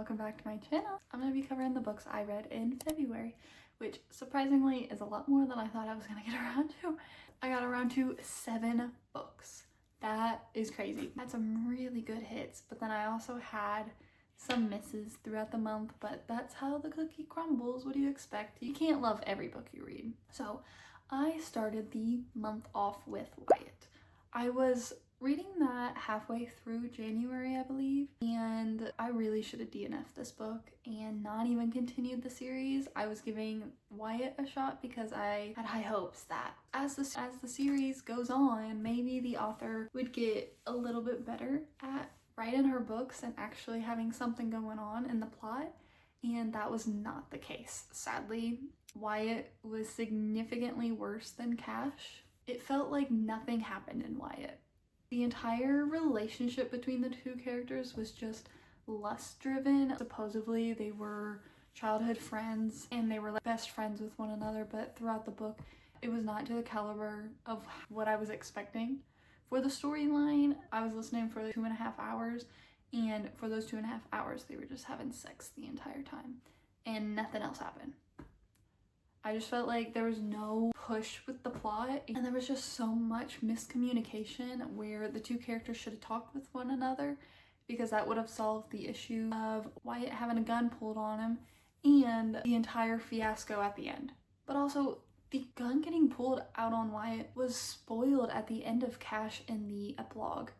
welcome back to my channel. I'm going to be covering the books I read in February, which surprisingly is a lot more than I thought I was going to get around to. I got around to 7 books. That is crazy. I had some really good hits, but then I also had some misses throughout the month, but that's how the cookie crumbles. What do you expect? You can't love every book you read. So I started the month off with Wyatt. I was reading that halfway through January, I believe, and I really should have DNF'd this book and not even continued the series. I was giving Wyatt a shot because I had high hopes that as the series goes on, maybe the author would get a little bit better at writing her books and actually having something going on in the plot, and that was not the case. Sadly, Wyatt was significantly worse than Cash. It felt like nothing happened in Wyatt. The entire relationship between the two characters was just lust-driven. Supposedly they were childhood friends and they were like best friends with one another, but throughout the book it was not to the caliber of what I was expecting. For the storyline, I was listening for 2.5 hours, and for those 2.5 hours they were just having sex the entire time and nothing else happened. I just felt like there was no push with the plot, and there was just so much miscommunication where the two characters should have talked with one another, because that would have solved the issue of Wyatt having a gun pulled on him and the entire fiasco at the end. But also, the gun getting pulled out on Wyatt was spoiled at the end of Cash in the epilogue.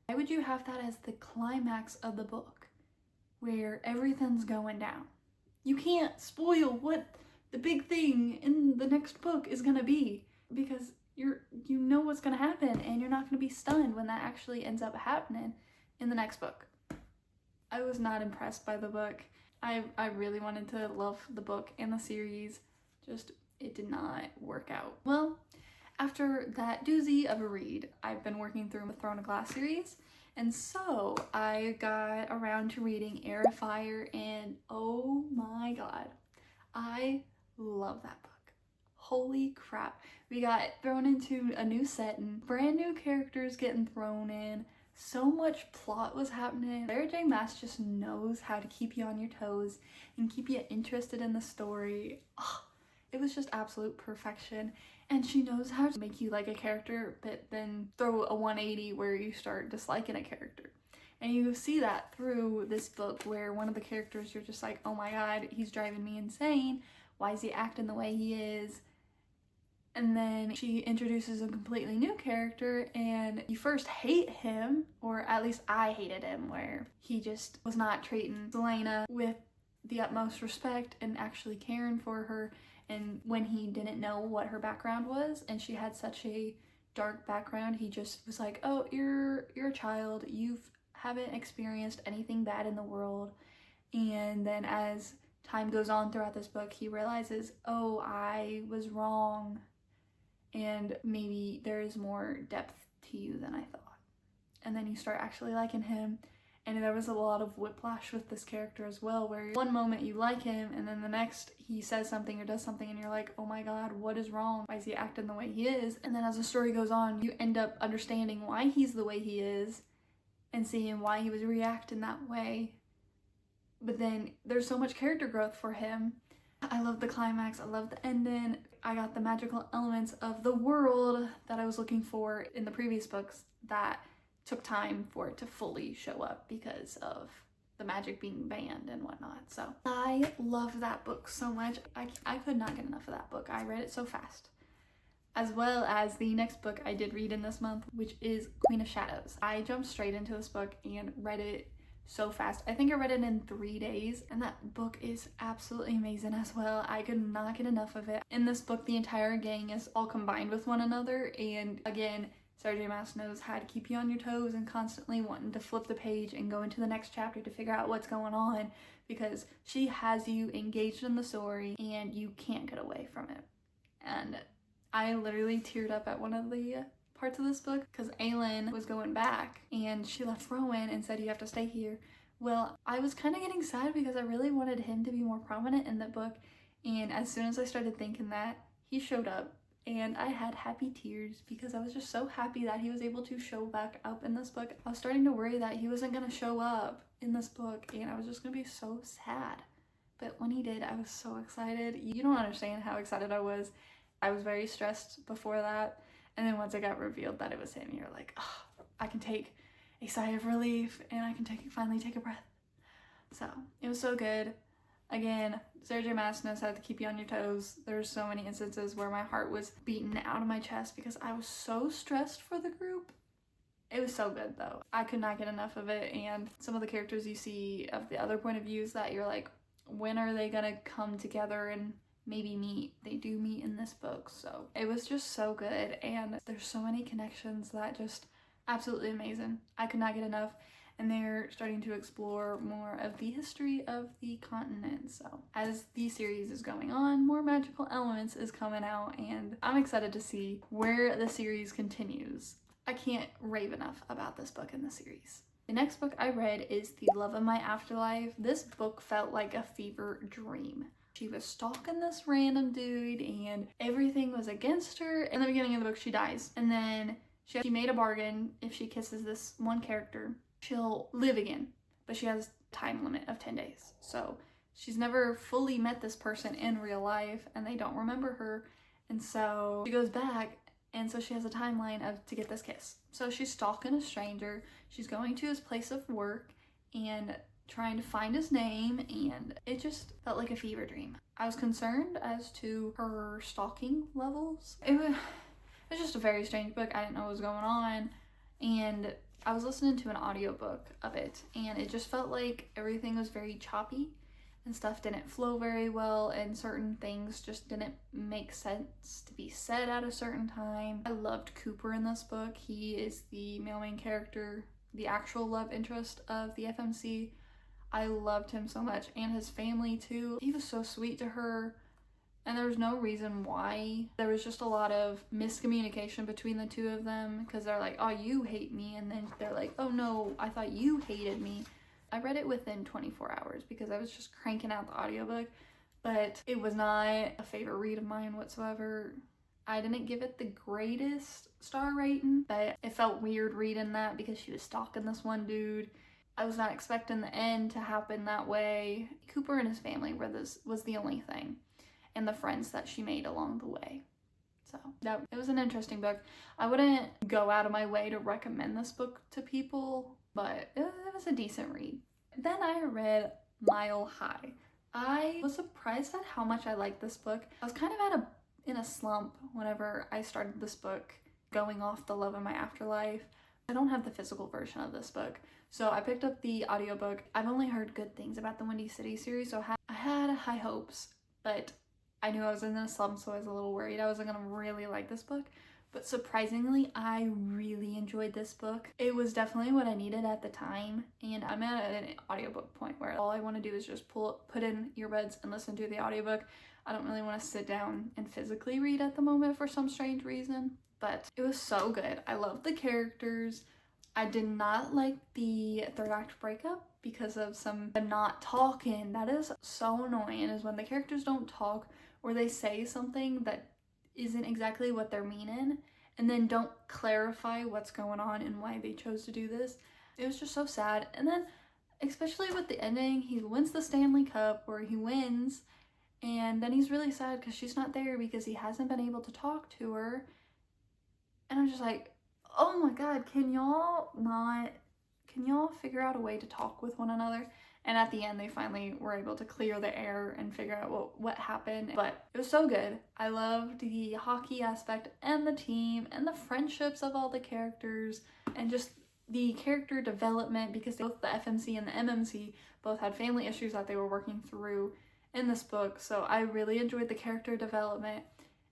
Why would you have that as the climax of the book where everything's going down? You can't spoil what the big thing in the next book is gonna be, because you know what's gonna happen and you're not gonna be stunned when that actually ends up happening in the next book. I was not impressed by the book. I really wanted to love the book and the series, just it did not work out. Well, after that doozy of a read, I've been working through the Throne of Glass series, and so I got around to reading Heir of Fire, and oh my god, I love that book. Holy crap. We got thrown into a new setting, brand new characters getting thrown in, so much plot was happening. Sarah J. Maas just knows how to keep you on your toes and keep you interested in the story. Oh, it was just absolute perfection, and she knows how to make you like a character but then throw a 180 where you start disliking a character. And you see that through this book where one of the characters you're just like, oh my god, he's driving me insane. Why is he acting the way he is? And then she introduces a completely new character and you first hate him, or at least I hated him, where he just was not treating Selena with the utmost respect and actually caring for her. And when he didn't know what her background was and she had such a dark background, he just was like, oh, you're a child, you haven't experienced anything bad in the world. And then as time goes on throughout this book, he realizes, oh, I was wrong, and maybe there is more depth to you than I thought. And then you start actually liking him, and there was a lot of whiplash with this character as well, where one moment you like him and then the next he says something or does something and you're like, oh my god, what is wrong? Why is he acting the way he is? And then as the story goes on, you end up understanding why he's the way he is and seeing why he was reacting that way. But then there's so much character growth for him. I love the climax, I love the ending. I got the magical elements of the world that I was looking for in the previous books that took time for it to fully show up because of the magic being banned and whatnot. So I love that book so much. I could not get enough of that book. I read it so fast. As well as the next book I did read in this month, which is Queen of Shadows. I jumped straight into this book and read it so fast. I think I read it in 3 days, and that book is absolutely amazing as well. I could not get enough of it. In this book, the entire gang is all combined with one another, and again, Sarah J. Maas knows how to keep you on your toes and constantly wanting to flip the page and go into the next chapter to figure out what's going on, because she has you engaged in the story and you can't get away from it. And I literally teared up at one of the parts of this book because Aelin was going back and she left Rowan and said, you have to stay here. Well, I was kind of getting sad because I really wanted him to be more prominent in the book, and as soon as I started thinking that, he showed up and I had happy tears because I was just so happy that he was able to show back up in this book. I was starting to worry that he wasn't going to show up in this book and I was just going to be so sad. But when he did, I was so excited. You don't understand how excited I was. I was very stressed before that. And then once it got revealed that it was him, you're like, oh, I can take a sigh of relief and I can finally take a breath. So it was so good. Again, Sarah J. Maas knows how to keep you on your toes. There's so many instances where my heart was beaten out of my chest because I was so stressed for the group. It was so good though. I could not get enough of it, and some of the characters you see of the other point of views that you're like, when are they gonna come together and maybe meet? They do meet in this book, so it was just so good, and there's so many connections that just absolutely amazing. I could not get enough. And they're starting to explore more of the history of the continent. So as the series is going on, more magical elements is coming out, and I'm excited to see where the series continues. I can't rave enough about this book in the series. The next book I read is The Love of My Afterlife. This book felt like a fever dream. She was stalking this random dude and everything was against her. In the beginning of the book, she dies. And then she made a bargain. If she kisses this one character, she'll live again, but she has a time limit of 10 days. So she's never fully met this person in real life and they don't remember her. And so she goes back, and so she has a timeline to get this kiss. So she's stalking a stranger. She's going to his place of work and trying to find his name, and it just felt like a fever dream. I was concerned as to her stalking levels. It was just a very strange book. I didn't know what was going on, and I was listening to an audiobook of it, and it just felt like everything was very choppy and stuff didn't flow very well, and certain things just didn't make sense to be said at a certain time. I loved Cooper in this book. He is the male main character, the actual love interest of the FMC. I loved him so much, and his family too. He was so sweet to her. And there was no reason why. There was just a lot of miscommunication between the two of them, because they're like, oh, you hate me. And then they're like, oh no, I thought you hated me. I read it within 24 hours because I was just cranking out the audiobook, but it was not a favorite read of mine whatsoever. I didn't give it the greatest star rating, but it felt weird reading that because she was stalking this one dude. I was not expecting the end to happen that way. Cooper and his family was the only thing, and the friends that she made along the way. So that it was an interesting book. I wouldn't go out of my way to recommend this book to people, but it was a decent read. Then I read Mile High. I was surprised at how much I liked this book. I was kind of in a slump whenever I started this book, going off The Love of My Afterlife. I don't have the physical version of this book, so I picked up the audiobook. I've only heard good things about the Windy City series, so I had high hopes, but I knew I was in a slump, so I was a little worried I wasn't gonna really like this book. But surprisingly, I really enjoyed this book. It was definitely what I needed at the time, and I'm at an audiobook point where all I want to do is just put in earbuds and listen to the audiobook. I don't really want to sit down and physically read at the moment for some strange reason, but it was so good. I loved the characters. I did not like the third act breakup because of them not talking. That is so annoying, is when the characters don't talk or they say something that isn't exactly what they're meaning and then don't clarify what's going on and why they chose to do this. It was just so sad. And then especially with the ending, he wins the Stanley Cup, where he wins, and then he's really sad because she's not there because he hasn't been able to talk to her. And I'm just like, oh my god, can y'all figure out a way to talk with one another? And at the end, they finally were able to clear the air and figure out what happened. But it was so good. I loved the hockey aspect and the team and the friendships of all the characters and just the character development, because both the FMC and the MMC both had family issues that they were working through in this book. So I really enjoyed the character development,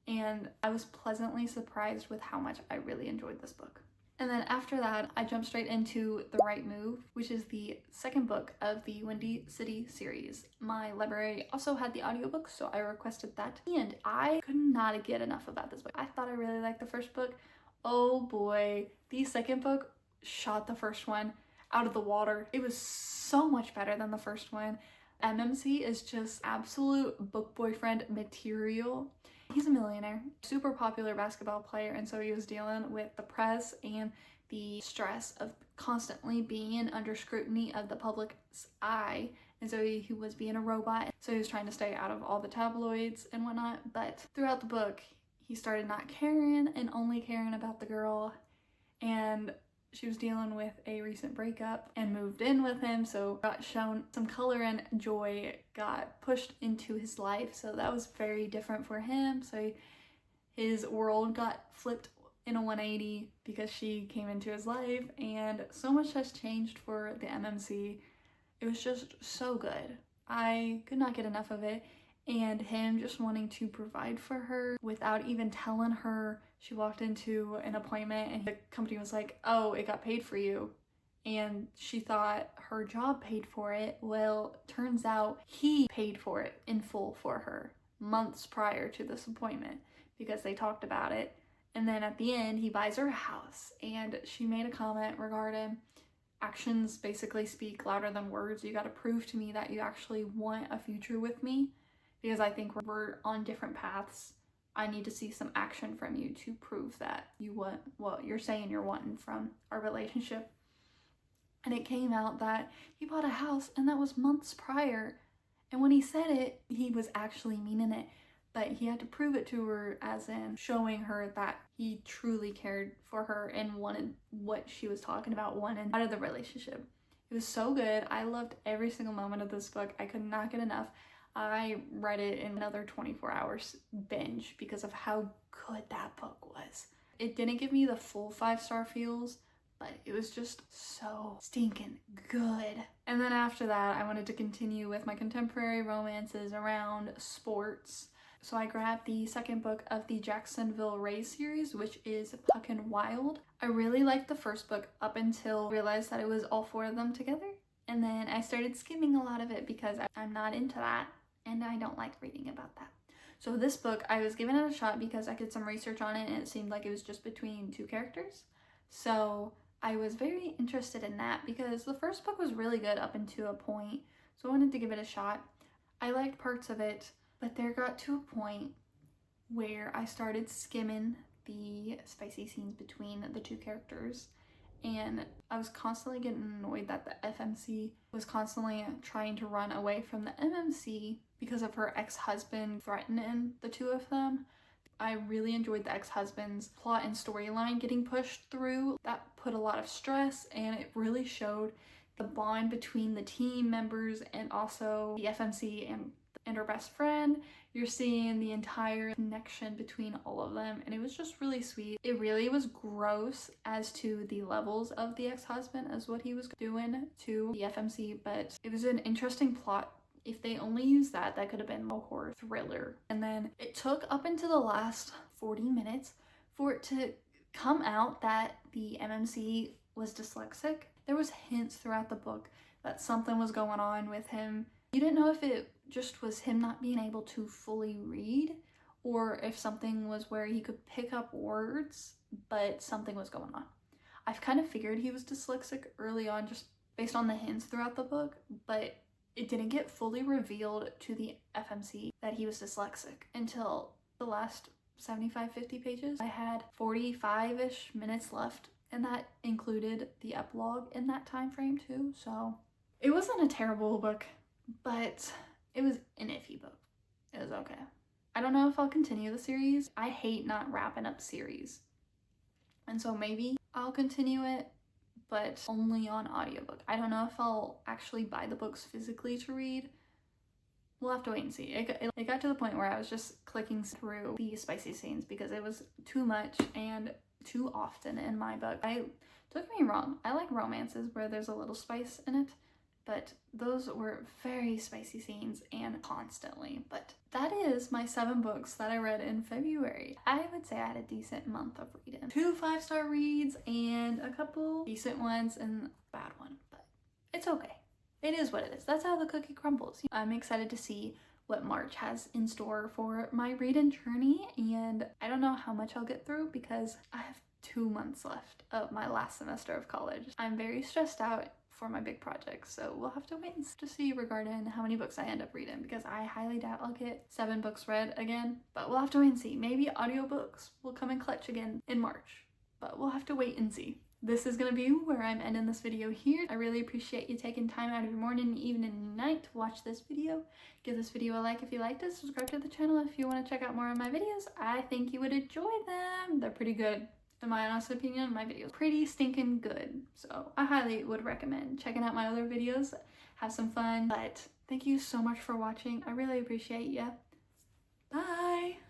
and I was pleasantly surprised with how much I really enjoyed this book. And then after that, I jumped straight into The Right Move, which is the second book of the Windy City series. My library also had the audiobook, so I requested that. And I could not get enough about this book. I thought I really liked the first book. Oh boy, the second book shot the first one out of the water. It was so much better than the first one. MMC is just absolute book boyfriend material. He's a millionaire, super popular basketball player, and so he was dealing with the press and the stress of constantly being under scrutiny of the public's eye. And so he was being a robot, so he was trying to stay out of all the tabloids and whatnot. But throughout the book, he started not caring and only caring about the girl, and she was dealing with a recent breakup and moved in with him, so got shown some color and joy got pushed into his life. So that was very different for him. So his world got flipped in a 180 because she came into his life, and so much has changed for the MMC. It was just so good. I could not get enough of it. And him just wanting to provide for her without even telling her. She walked into an appointment and the company was like, oh, it got paid for you. And she thought her job paid for it. Well, turns out he paid for it in full for her months prior to this appointment because they talked about it. And then at the end, he buys her a house, and she made a comment regarding actions basically speak louder than words. You got to prove to me that you actually want a future with me, because I think we're on different paths. I need to see some action from you to prove that you want what you're saying you're wanting from our relationship. And it came out that he bought a house, and that was months prior. And when he said it, he was actually meaning it. But he had to prove it to her, as in showing her that he truly cared for her and wanted what she was talking about, wanted out of the relationship. It was so good. I loved every single moment of this book. I could not get enough. I read it in another 24 hours binge because of how good that book was. It didn't give me the full 5-star feels, but it was just so stinking good. And then after that, I wanted to continue with my contemporary romances around sports. So I grabbed the second book of the Jacksonville Rays series, which is Puckin' Wild. I really liked the first book up until I realized that it was all 4 of them together. And then I started skimming a lot of it because I'm not into that, and I don't like reading about that. So this book, I was giving it a shot because I did some research on it and it seemed like it was just between 2 characters. So I was very interested in that because the first book was really good up until a point. So I wanted to give it a shot. I liked parts of it, but there got to a point where I started skimming the spicy scenes between the 2 characters, and I was constantly getting annoyed that the FMC was constantly trying to run away from the MMC because of her ex-husband threatening the 2 of them. I really enjoyed the ex-husband's plot and storyline getting pushed through. That put a lot of stress, and it really showed the bond between the team members and also the FMC and her best friend. You're seeing the entire connection between all of them, and it was just really sweet. It really was gross as to the levels of the ex-husband as what he was doing to the FMC, but it was an interesting plot. If they only used that, that could have been a horror thriller. And then it took up into the last 40 minutes for it to come out that the MMC was dyslexic. There was hints throughout the book that something was going on with him. You didn't know if it just was him not being able to fully read, or if something was where he could pick up words, but something was going on. I've kind of figured he was dyslexic early on just based on the hints throughout the book, but it didn't get fully revealed to the FMC that he was dyslexic until the last 75-50 pages. I had 45-ish minutes left, and that included the epilogue in that time frame too, so it wasn't a terrible book, but it was an iffy book. It was okay. I don't know if I'll continue the series. I hate not wrapping up series, and so maybe I'll continue it, but only on audiobook. I don't know if I'll actually buy the books physically to read. We'll have to wait and see. It got to the point where I was just clicking through the spicy scenes because it was too much and too often in my book. Don't get me wrong, I like romances where there's a little spice in it, but those were very spicy scenes and constantly. But that is my 7 books that I read in February. I would say I had a decent month of reading. 2 5-star reads and a couple decent ones and a bad one, but it's okay. It is what it is. That's how the cookie crumbles. I'm excited to see what March has in store for my reading journey, and I don't know how much I'll get through because I have 2 months left of my last semester of college. I'm very stressed out for my big projects. So we'll have to wait and to see regarding how many books I end up reading, because I highly doubt I'll get 7 books read again. But we'll have to wait and see. Maybe audiobooks will come in clutch again in March. But we'll have to wait and see. This is going to be where I'm ending this video here. I really appreciate you taking time out of your morning, evening, and night to watch this video. Give this video a like if you liked it. Subscribe to the channel if you want to check out more of my videos. I think you would enjoy them. They're pretty good. In my honest opinion, my videos are pretty stinking good. So I highly would recommend checking out my other videos. Have some fun. But thank you so much for watching. I really appreciate you. Bye!